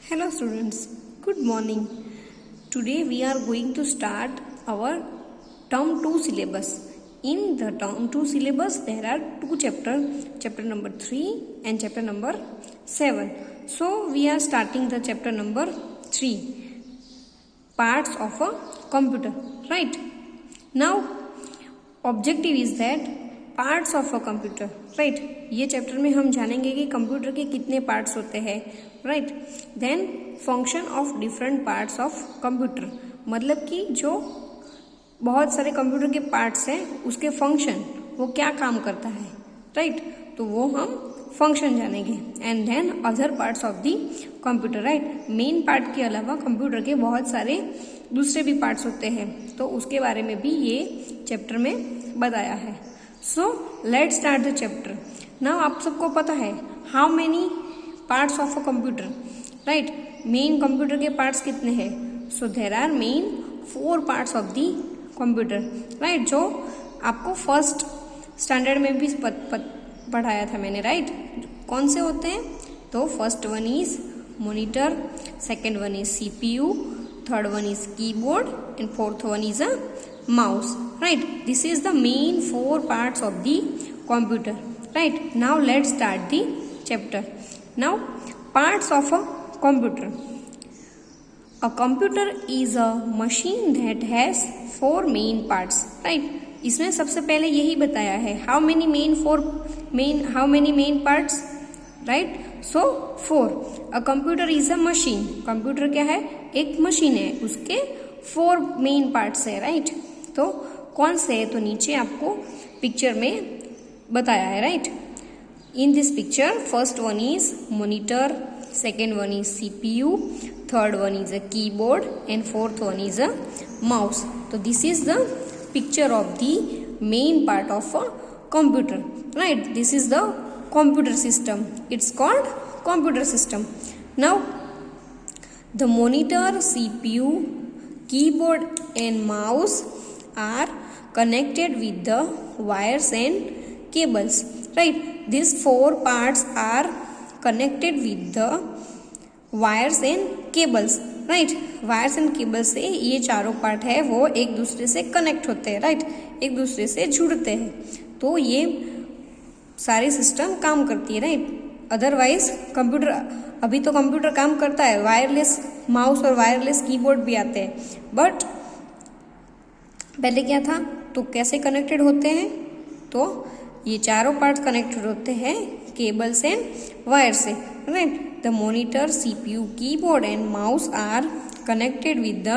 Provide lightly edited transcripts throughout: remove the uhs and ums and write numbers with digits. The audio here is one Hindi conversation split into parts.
Hello students, good morning. Today we are going to start our term 2 syllabus. In the term 2 syllabus there are two chapter number 3 and chapter number 7. So we are starting the chapter number 3, parts of a computer, right? Now objective is that parts of a computer, right. ये चैप्टर में हम जानेंगे कि कंप्यूटर के कितने पार्ट्स होते हैं, right. Then function of different parts of computer, मतलब कि जो बहुत सारे कंप्यूटर के पार्ट्स हैं उसके फंक्शन, वो क्या काम करता है, राइट। तो वो हम फंक्शन जानेंगे। And then other parts of the computer, right. Main part के अलावा कंप्यूटर के बहुत सारे दूसरे भी पार्ट्स होते हैं, तो उसके बारे में भी ये चैप्टर में बताया है। So let start the chapter. Now आप सबको पता है how many parts of a computer, right. Main computer के पार्ट्स कितने हैं? So there are main 4 parts of the computer, right, जो आपको फर्स्ट स्टैंडर्ड में भी पढ़ाया था मैंने, राइट। कौन से होते हैं? तो first one is monitor, second one is CPU, third one is keyboard and fourth one is a mouse, right. This is the main 4 parts of the computer, right. Now let's start the chapter. Now parts of a computer. A computer is a machine that has 4 main parts, right. इसमें सबसे पहले यही बताया है how many main parts, right. So 4. A computer is a machine. computer क्या है? एक मशीन है, उसके 4 मेन पार्ट्स है, राइट। तो कौन से है? तो नीचे आपको पिक्चर में बताया है, right. In this picture first one is monitor, second one is CPU, third one is a keyboard and fourth one is a mouse. तो this is the picture of the main part of a computer, right. This is the computer system, it's called computer system. Now the monitor, CPU, keyboard and mouse are connected with the wires and cables, right. These 4 parts are connected with the wires and cables, right. wires and cables से ये चारों पार्ट है वो एक दूसरे से कनेक्ट होते हैं, राइट, एक दूसरे से जुड़ते हैं, तो ये सारी सिस्टम काम करती है, राइट। अदरवाइज कंप्यूटर, अभी तो कंप्यूटर काम करता है, वायरलेस माउस और वायरलेस कीबोर्ड भी आते हैं, बट पहले क्या था? तो कैसे कनेक्टेड होते हैं? तो ये चारों पार्ट्स कनेक्टेड होते हैं केबल्स एंड वायर से, right. The monitor, CPU, keyboard and mouse are connected with the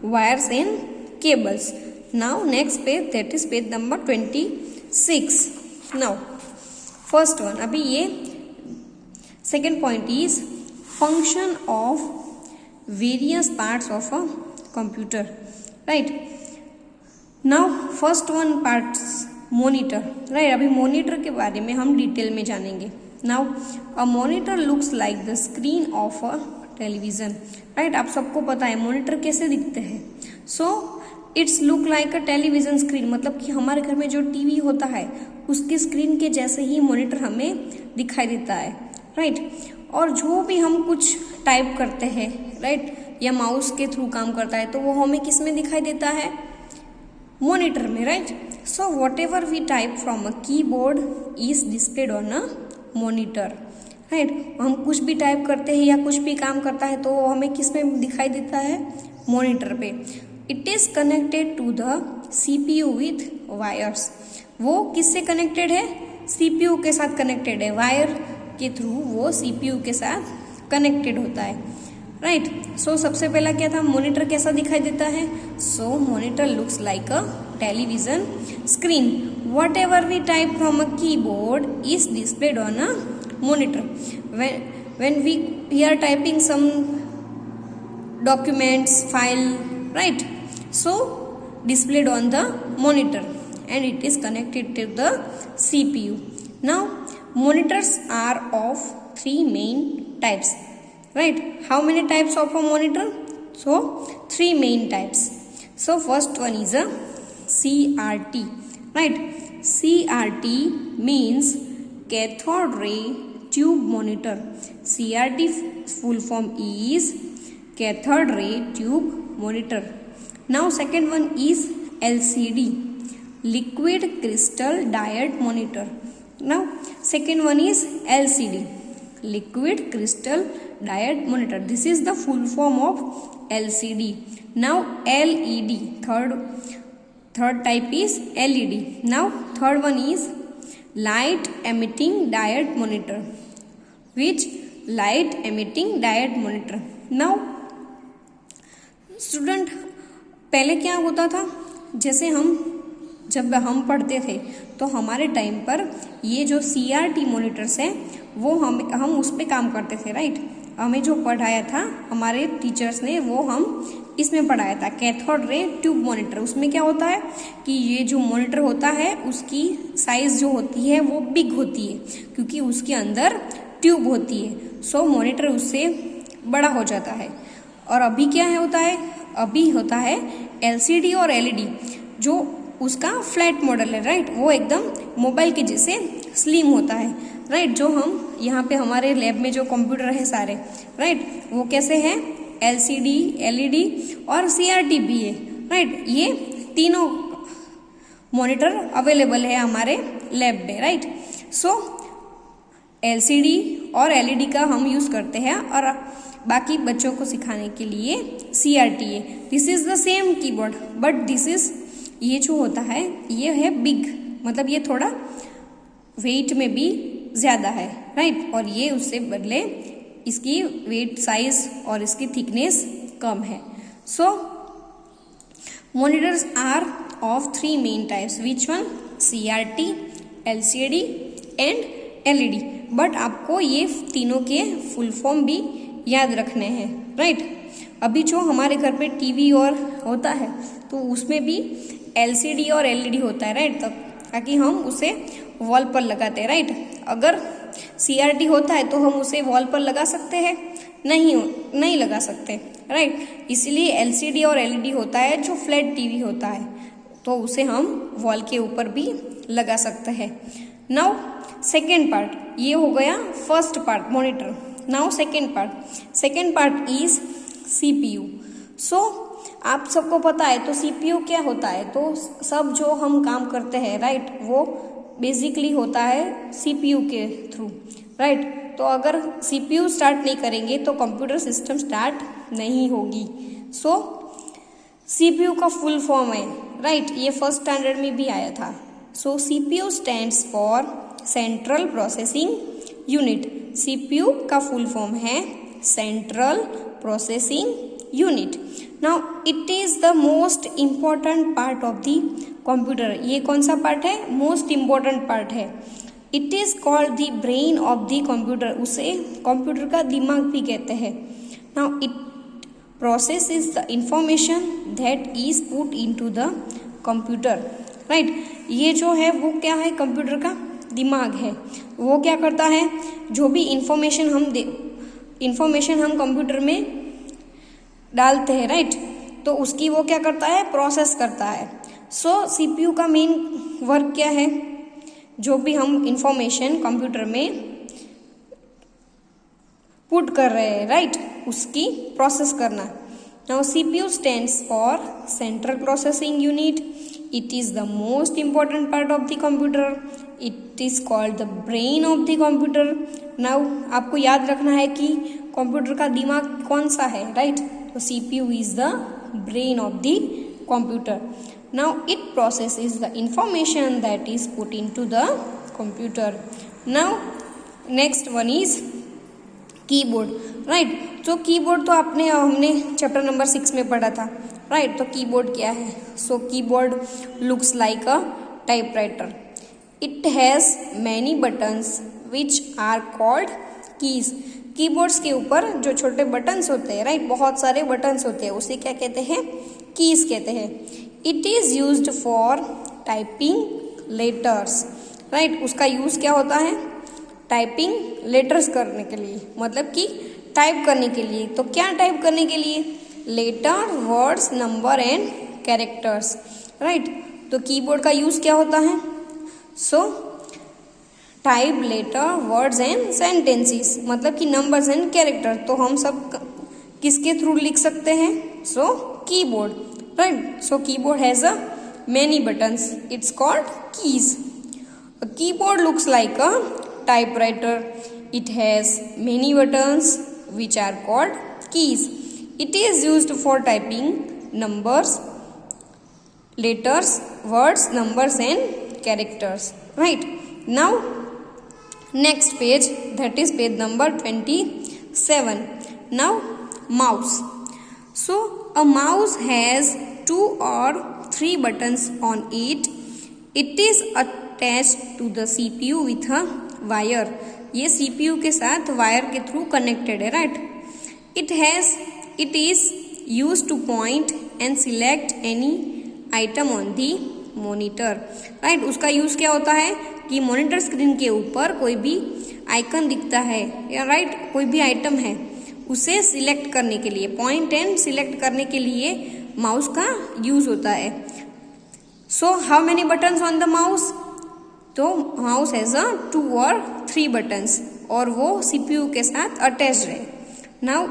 wires and cables. Now next page, that is page number 26। Now first one, अभी ये second point is function of various parts of a computer, right. Now first one parts monitor, right. अभी monitor के बारे में हम डिटेल में जानेंगे। Now a monitor looks like the screen of a television, right. आप सबको पता है monitor कैसे दिखते हैं? So it's look like a television screen, मतलब कि हमारे घर में जो टीवी होता है उसकी स्क्रीन के जैसे ही मॉनिटर हमें दिखाई देता है, राइट। और जो भी हम कुछ टाइप करते हैं, राइट, या माउस के थ्रू काम करता है, तो वो हमें किस में दिखाई देता है? मॉनिटर में, right. So whatever we type from a keyboard is displayed on a monitor, right. हम कुछ भी टाइप करते हैं या कुछ भी काम करता है तो वो हमें किस में दिखाई देता है? मॉनिटर पे। It is connected to the CPU with wires. वो किससे कनेक्टेड है? CPU के साथ कनेक्टेड है, वायर के थ्रू वो CPU के साथ कनेक्टेड होता है, राइट। सो सबसे पहला क्या था? मॉनिटर कैसा दिखाई देता है? So monitor looks like a television screen. Whatever we type from a keyboard is displayed on a monitor. when we are typing some documents, file, right, so displayed on the monitor and it is connected to the CPU. Now monitors are of 3 main types, right. How many types of a monitor? So 3 main types. So first one is a CRT, right. CRT means cathode ray tube monitor. CRT full form is cathode ray tube monitor. Now second one is LCD, liquid crystal diode monitor. Now second one is LCD, liquid crystal diode monitor. This is the full form of LCD. Now LED, third type is LED. Now third one is light emitting diode monitor. Which light emitting diode monitor? Now student, पहले क्या होता था, जैसे जब हम पढ़ते थे तो हमारे टाइम पर ये जो CRT मॉनिटर्स हैं वो हम उस पर काम करते थे, राइट। हमें जो पढ़ाया था हमारे टीचर्स ने वो हम इसमें पढ़ाया था, कैथोड रे ट्यूब मॉनिटर। उसमें क्या होता है कि ये जो मॉनिटर होता है उसकी साइज जो होती है वो बिग होती है क्योंकि उसके अंदर ट्यूब होती है, सो मॉनिटर उससे बड़ा हो जाता है। और अभी क्या होता है, अभी होता है LCD और LED, जो उसका फ्लैट मॉडल है, राइट। वो एकदम मोबाइल के जैसे स्लिम होता है, राइट। जो हम यहाँ पे हमारे लैब में जो कंप्यूटर है सारे, राइट, वो कैसे हैं, LCD, LED और CRT भी है, राइट। ये तीनों मॉनिटर अवेलेबल है हमारे लैब में, राइट। सो LCD और LED का हम यूज़ करते हैं और बाकी बच्चों को सिखाने के लिए CRT है। This is the same keyboard but this is, ये जो होता है ये है बिग, मतलब ये थोड़ा वेट में भी ज़्यादा है, राइट। और ये उससे बदले इसकी वेट साइज और इसकी थिकनेस कम है। So monitors are of 3 main types, which one, CRT, LCD and LED। But आपको ये तीनों के फुल फॉर्म भी याद रखने हैं, राइट। अभी जो हमारे घर पे टीवी और होता है तो उसमें भी LCD और LED होता है, राइट, ताकि हम उसे वॉल पर लगाते हैं, राइट। अगर CRT होता है तो हम उसे वॉल पर लगा सकते हैं, नहीं लगा सकते, राइट। इसलिए LCD और LED होता है जो फ्लैट टीवी होता है, तो उसे हम वॉल के ऊपर भी लगा सकते हैं। नाउ सेकेंड पार्ट, ये हो गया first part monitor. Now second part is CPU। सो आप सबको पता है तो CPU क्या होता है, तो सब जो हम काम करते हैं, राइट, वो बेसिकली होता है CPU के थ्रू, राइट। तो अगर CPU स्टार्ट नहीं करेंगे तो कंप्यूटर सिस्टम स्टार्ट नहीं होगी। सो CPU का फुल फॉर्म है, राइट, ये फर्स्ट स्टैंडर्ड में भी आया था। सो CPU stands for central processing unit. CPU का फुल फॉर्म है central processing unit. Now it is the most important part of the computer. ये कौन सा पार्ट है, मोस्ट इम्पॉर्टेंट पार्ट है। It is called the brain of the computer, उसे कंप्यूटर का दिमाग भी कहते हैं। Now it process is the information that is put into the computer, right. ये जो है वो क्या है, कंप्यूटर का दिमाग है। वो क्या करता है, जो भी इंफॉर्मेशन हम कंप्यूटर में डालते हैं, राइट, तो उसकी वो क्या करता है, प्रोसेस करता है। सो CPU का मेन वर्क क्या है, जो भी हम इंफॉर्मेशन कंप्यूटर में पुट कर रहे हैं, राइट, उसकी प्रोसेस करना। Now CPU stands for central processing unit. It is the most important part of the computer. It is called the brain of the computer. Now आपको याद रखना है कि कंप्यूटर का दिमाग कौन सा है, राइट, तो CPU is the brain of the computer. Now it processes the information that is put into the computer. Now next one is keyboard, right. तो कीबोर्ड तो हमने चैप्टर नंबर 6 में पढ़ा था, राइट। तो कीबोर्ड क्या है, so keyboard looks like a typewriter. It has many buttons which are called keys. Keyboards के ऊपर जो छोटे बटन्स होते हैं, राइट, बहुत सारे बटन्स होते हैं, उसे क्या कहते हैं, कीज कहते हैं। It is used for typing letters, right. उसका यूज़ क्या होता है, टाइपिंग लेटर्स करने के लिए, मतलब कि टाइप करने के लिए। तो क्या टाइप करने के लिए, letter, words, number and characters, right. तो कीबोर्ड का यूज़ क्या होता है, so type letter words and sentences, मतलब कि नंबर्स एंड कैरेक्टर, तो हम सब किसके थ्रू लिख सकते हैं? So keyboard, right. So keyboard has a many buttons, it's called keys. A keyboard looks like a typewriter. It has many buttons which are called keys. It is used for typing numbers, letters, words, numbers and characters, right? Now next page, that is page number 27. Now mouse. So a mouse has 2 or 3 buttons on it. It is attached to the CPU with a wire. ये CPU के साथ वायर के थ्रू कनेक्टेड है, right. It is used to point and select any item on the monitor, right. उसका यूज क्या होता है कि मॉनिटर स्क्रीन के ऊपर कोई भी आइकन दिखता है या राइट, कोई भी आइटम है उसे सिलेक्ट करने के लिए, पॉइंट एंड सिलेक्ट करने के लिए माउस का यूज होता है। So how many buttons on the mouse? तो माउस हैज अ 2 और 3 बटन्स और वो सीपीयू के साथ अटैच्ड है। Now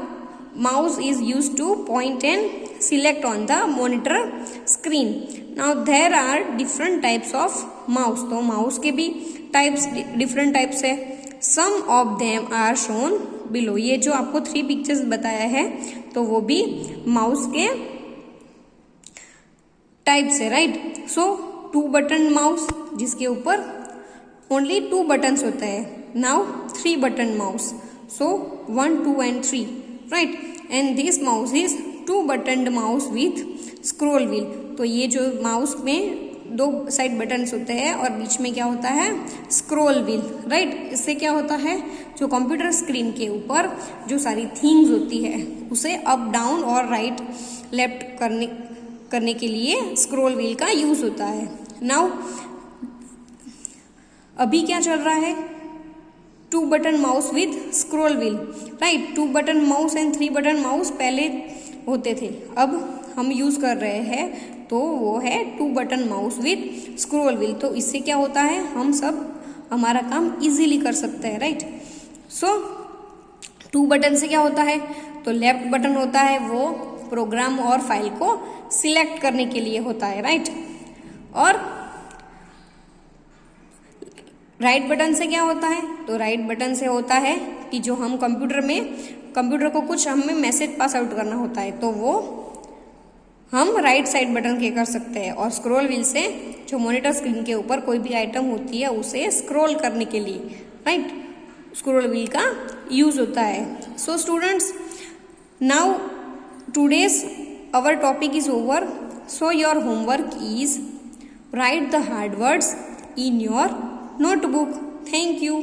mouse is use to point and select on the monitor screen. Now there are different types of mouse, तो माउस के भी टाइप्स डिफरेंट टाइप्स है। Some of them are shown below. ये जो आपको 3 पिक्चर्स बताया है तो वो भी माउस के टाइप्स है, राइट। सो 2 बटन माउस जिसके ऊपर ओनली 2 बटन्स होता है। Now 3 button mouse, so 1, 2 and 3, right. And this mouse is 2 button mouse with scroll wheel. तो ये जो माउस में 2 साइड बटन्स होते हैं और बीच में क्या होता है? Scroll wheel, right. इससे क्या होता है, जो कंप्यूटर स्क्रीन के ऊपर जो सारी थिंग्स होती है उसे अप डाउन और राइट लेफ्ट करने के लिए स्क्रॉल व्हील का यूज होता है। नाउ अभी क्या चल रहा है? 2 button mouse with scroll wheel, right. 2 button mouse and 3 button mouse पहले होते थे, अब हम यूज कर रहे हैं तो वो है 2 button mouse with scroll wheel. तो इससे क्या होता है, हम सब हमारा काम इजीली कर सकते हैं, राइट। सो 2 बटन से क्या होता है, तो लेफ्ट बटन होता है वो प्रोग्राम और फाइल को सिलेक्ट करने के लिए होता है, राइट। और राइट बटन से क्या होता है, तो राइट बटन से होता है कि जो हम कंप्यूटर को कुछ हमें मैसेज पास आउट करना होता है तो वो हम राइट साइड बटन के कर सकते हैं। और स्क्रॉल व्हील से जो मॉनिटर स्क्रीन के ऊपर कोई भी आइटम होती है उसे स्क्रॉल करने के लिए, राइट, स्क्रॉल व्हील का यूज होता है। So students, now today's our topic is over. So your homework is write the hard words in your notebook. Thank you.